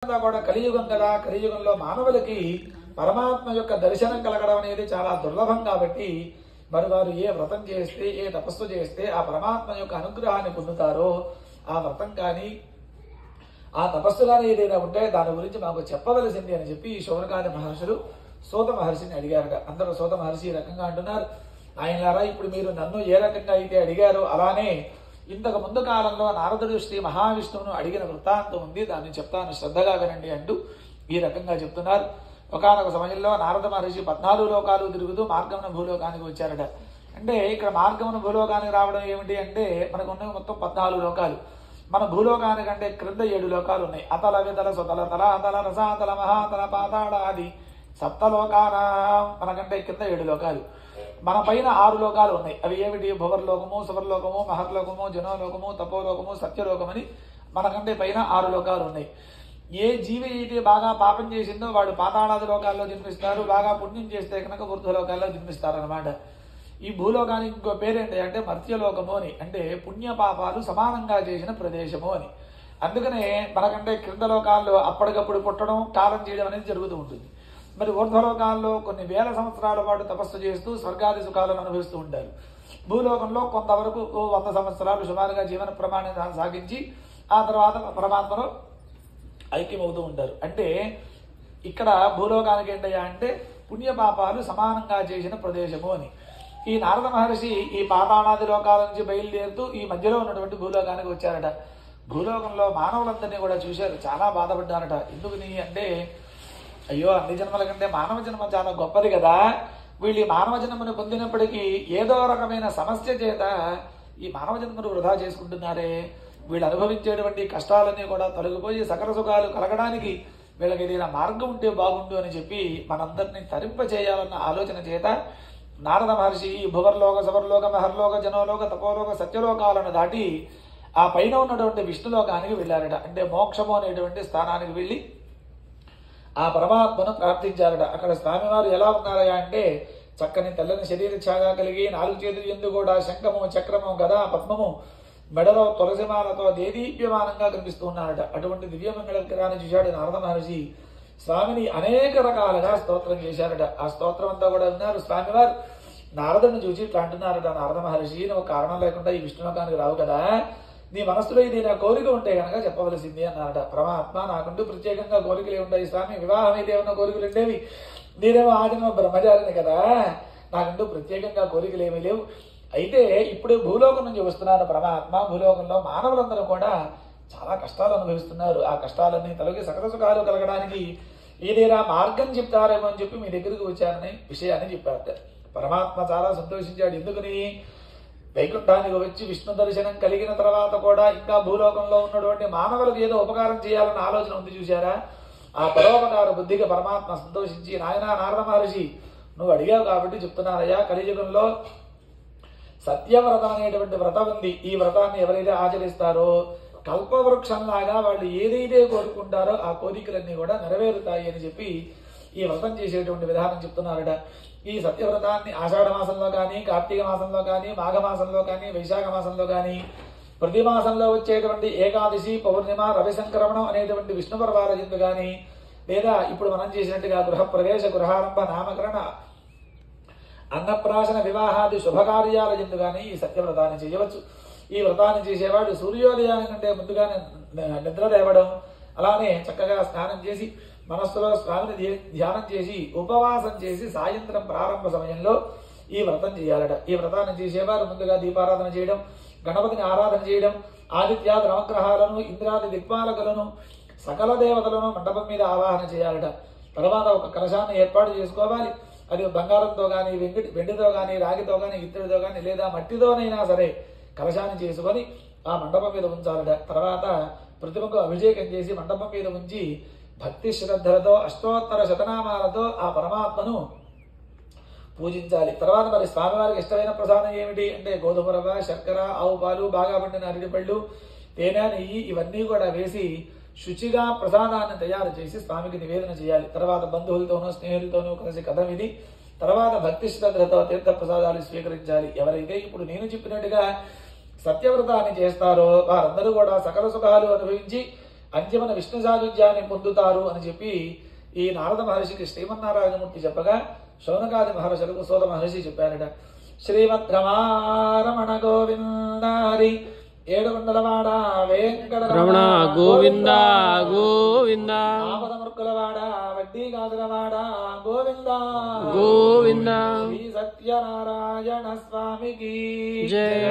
కూడా కలియుగం కదా, కలియుగంలో మానవులకి పరమాత్మ యొక్క దర్శనం కలగడం అనేది చాలా దుర్లభం కాబట్టి మరి వారు ఏ వ్రతం చేస్తే ఏ తపస్సు చేస్తే ఆ పరమాత్మ యొక్క అనుగ్రహాన్ని పొందుతారో ఆ వ్రతం కానీ ఆ తపస్సు కానీ ఏదైనా ఉంటే దాని గురించి మాకు చెప్పవలసింది అని చెప్పి శౌనకాది మహర్షులు సూత మహర్షిని అడిగారట. అందరూ సూత మహర్షి ఈ రకంగా అంటున్నారు, ఆయనలారా ఇప్పుడు మీరు నన్ను ఏ రకంగా అయితే అడిగారో అలానే ఇంతకు ముందు కాలంలో నారదుడు శ్రీ మహావిష్ణువును అడిగిన వృత్తాంతం ఉంది, దాన్ని చెప్తాను శ్రద్ధగా వినండి అంటూ ఈ రకంగా చెప్తున్నారు. ఒకానొక సమయంలో నారద మహర్షి 14 లోకాలు తిరుగుతూ మార్గమున భూలోకానికి వచ్చారట. అంటే ఇక్కడ మార్గమున భూలోకానికి రావడం ఏమిటి అంటే మనకు ఉన్నవి మొత్తం 14 లోకాలు. మన భూలోకానికంటే క్రింద 7 లోకాలు ఉన్నాయి. అతల వితల సుతల తల అతల రసాతల మహాతల పాతాళ ఆది సప్తలోకాన మనకంటే కింద 7 లోకాలు. మన పైన 6 లోకాలు ఉన్నాయి. అవి ఏమిటి? భువర్లోకము, సువర్లోకము, మహర్లోకము, జనోలోకము, తపోలోకము, సత్యలోకమని మనకంటే పైన 6 లోకాలు ఉన్నాయి. ఏ జీవి అయితే బాగా పాపం చేసిందో వాడు పాతాళాది లోకాల్లో జన్మిస్తారు, బాగా పుణ్యం చేస్తే కనుక ఊర్ధ్వలోకాల్లో జన్మిస్తారనమాట. ఈ భూలోకానికి ఇంకో పేరేంటి అంటే మర్త్యలోకము అని, అంటే పుణ్య పాపాలు సమానంగా చేసిన ప్రదేశము అని. అందుకనే మనకంటే క్రింద లోకాల్లో అప్పటికప్పుడు పుట్టడం కాలం చేయడం అనేది జరుగుతూ ఉంటుంది. మరి ఊర్ధ్వలోకాల్లో కొన్ని వేల సంవత్సరాల పాటు తపస్సు చేస్తూ స్వర్గాది సుఖాలను అనుభవిస్తూ ఉంటారు. భూలోకంలో కొంతవరకు 100 సంవత్సరాలు సుమారుగా జీవన ప్రమాణాన్ని సాగించి ఆ తర్వాత పరమాత్మలో ఐక్యమవుతూ ఉంటారు. అంటే ఇక్కడ భూలోకానికి ఏంటయ్యా అంటే పుణ్యపాపాలు సమానంగా చేసిన ప్రదేశము అని. ఈ నారద మహర్షి ఈ పాతాళాది లోకాల నుంచి బయలుదేరుతూ ఈ మధ్యలో ఉన్నటువంటి భూలోకానికి వచ్చారట. భూలోకంలో మానవులందరినీ కూడా చూశారు, చాలా బాధపడ్డారట. ఎందుకని అంటే అయ్యో అన్ని జన్మల కంటే మానవ జన్మ చాలా గొప్పది కదా, వీళ్ళు మానవ జన్మను పొందినప్పటికీ ఏదో రకమైన సమస్య చేత ఈ మానవ జన్మను వృధా చేసుకుంటున్నారే, వీళ్ళు అనుభవించేటువంటి కష్టాలన్నీ కూడా తొలగిపోయి సకల సుఖాలు కలగడానికి వీళ్ళకి ఏదైనా మార్గం ఉంటే బాగుండు అని చెప్పి మనందరినీ తరింపచేయాలన్న ఆలోచన చేత నారద మహర్షి భువర్లోక, సవర్లోక, మహర్లోక, జనోలోక, తపోలోక, సత్యలోకాలను దాటి ఆ పైన ఉన్నటువంటి విష్ణులోకానికి వెళ్ళారట. అంటే మోక్షము అనేటువంటి స్థానానికి వెళ్ళి ఆ పరమాత్మను ప్రార్థించారట. అక్కడ స్వామివారు ఎలా ఉన్నారయా అంటే చక్కని తెల్లని శరీర ఛాగా కలిగి 4 చేతులు ఎందు కూడా శంఖము, చక్రము, గదా, పద్మము, మెడలో తులసిమాలతో దేదీప్యమానంగా కనిపిస్తూ ఉన్నారట. అటువంటి దివ్యమంగళ విగ్రహాన్ని చూశాడు నారద మహర్షి. స్వామిని అనేక రకాలుగా స్తోత్రం చేశారట. ఆ స్తోత్రం అంతా కూడా విన్నారు స్వామివారు. నారదుని చూసి ఇట్లా అంటున్నారట, నారద మహర్షి నువ్వు కారణం లేకుండా ఈ విష్ణులోకానికి రావు కదా, నీ మనసులో ఇది నా కోరిక ఉంటే కనుక చెప్పవలసింది అన్నారట. పరమాత్మ నాకుంటూ ప్రత్యేకంగా కోరికలు ఉంటాయి స్వామి, వివాహం అయితే ఏమన్నా కోరికలు ఉండేవి, నేనేమో ఆదిమ బ్రహ్మచారిని కదా, నాకంటూ ప్రత్యేకంగా కోరికలు ఏమీ లేవు. అయితే ఇప్పుడు భూలోకం నుంచి వస్తున్నాను పరమాత్మ, భూలోకంలో మానవులందరూ కూడా చాలా కష్టాలు అనుభవిస్తున్నారు, ఆ కష్టాలన్నీ తొలగి సకల సుఖాలు కలగడానికి ఏదైనా మార్గం చెప్తారేమో అని చెప్పి మీ దగ్గరికి వచ్చానని విషయాన్ని చెప్పారట. పరమాత్మ చాలా సంతోషించాడు. ఎందుకని వైకుంఠానికి వచ్చి విష్ణు దర్శనం కలిగిన తర్వాత కూడా ఇంకా భూలోకంలో ఉన్నటువంటి మానవులకు ఏదో ఉపకారం చేయాలన్న ఆలోచన ఉంది చూశారా, ఆ పరోపకార బుద్ధిగా పరమాత్మ సంతోషించి నాయనా నారద మహర్షి నువ్వు అడిగావు కాబట్టి చెప్తున్నారయ్యా, కలియుగంలో సత్యవ్రతం అనేటువంటి వ్రతం ఉంది. ఈ వ్రతాన్ని ఎవరైతే ఆచరిస్తారో కల్పవృక్షంలాగా వాళ్ళు ఏదైతే కోరుకుంటారో ఆ కోరికలన్నీ కూడా నెరవేరుతాయి అని చెప్పి ఈ వ్రతం చేసేటువంటి విధానం చెప్తున్నారట. ఈ సత్యవ్రతాన్ని ఆషాఢ మాసంలో కానీ, కార్తీక మాసంలో కానీ, మాఘమాసంలో కానీ, వైశాఖ మాసంలో కానీ, ప్రతి మాసంలో వచ్చేటువంటి ఏకాదశి, పౌర్ణిమ, రవి సంక్రమణం అనేటువంటి విష్ణు పర్వాల యందు కానీ, లేదా ఇప్పుడు మనం చేసినట్టుగా గృహప్రవేశ, గృహారంభ, నామకరణ, అన్నప్రాశన, వివాహాది శుభకార్యాల యందు కానీ ఈ సత్యవ్రతాన్ని చేయవచ్చు. ఈ వ్రతాన్ని చేసేవాడు సూర్యోదయానికంటే ముందుగానే నిద్ర లేవడం, అలానే చక్కగా స్నానం చేసి మనస్సులో స్వామిని ధ్యానం చేసి ఉపవాసం చేసి సాయంత్రం ప్రారంభ సమయంలో ఈ వ్రతం చేయాలట. ఈ వ్రతాన్ని చేసేవారు ముందుగా దీపారాధన చేయడం, గణపతిని ఆరాధన చేయడం, ఆదిత్యాది నవగ్రహాలను, ఇంద్రాది దిక్పాలకులను, సకల దేవతలను మండపం మీద ఆవాహన చేయాలట. తర్వాత ఒక కలశాన్ని ఏర్పాటు చేసుకోవాలి. అది బంగారంతో కానీ, వెండితో కానీ, రాగితో కానీ, ఇత్తడితో కానీ, లేదా మట్టితోనైనా సరే కలశాన్ని చేసుకొని ఆ మండపం మీద ఉంచాలట. తర్వాత ప్రతిమకు అభిషేకం చేసి మండపం మీద ఉంచి భక్తి శ్రద్ధలతో అష్టోత్తర శతనామాలతో ఆ పరమాత్మను పూజించాలి. తర్వాత మరి స్వామివారికి ఇష్టమైన ప్రసాదం ఏమిటి అంటే గోధుమ రవ్వ, శర్కర, ఆవు పాలు, బాగా పండిన అరటిపళ్ళు, తేనె, నెయ్యి ఇవన్నీ కూడా వేసి శుచిగా ప్రసాదాన్ని తయారు చేసి స్వామికి నివేదన చేయాలి. తర్వాత బంధువులతోనూ స్నేహితులతోనూ కలిసి కథ విని తర్వాత భక్తి శ్రద్ధలతో తీర్థ ప్రసాదాలు స్వీకరించాలి. ఎవరైతే ఇప్పుడు నేను చెప్పినట్టుగా సత్యవ్రతాన్ని చేస్తారో వారందరూ కూడా సకల సుఖాలు అనుభవించి అంత్యమైన విష్ణు సాయుధ్యాన్ని పొందుతారు అని చెప్పి ఈ నారద మహర్షికి శ్రీమన్నారాయణమూర్తి చెప్పగా శౌనకాది మహర్షులకు సోద మహర్షి చెప్పారట. శ్రీమద్రమారమణ గోవిందారి 700వాడ వెంకటరమణ గోవింద గోవింద ఆపదమృక్కులవాడ వడ్డీ గాదులవాడ గోవింద గోవింద శ్రీ సత్యనారాయణ స్వామికి జయ. జయ.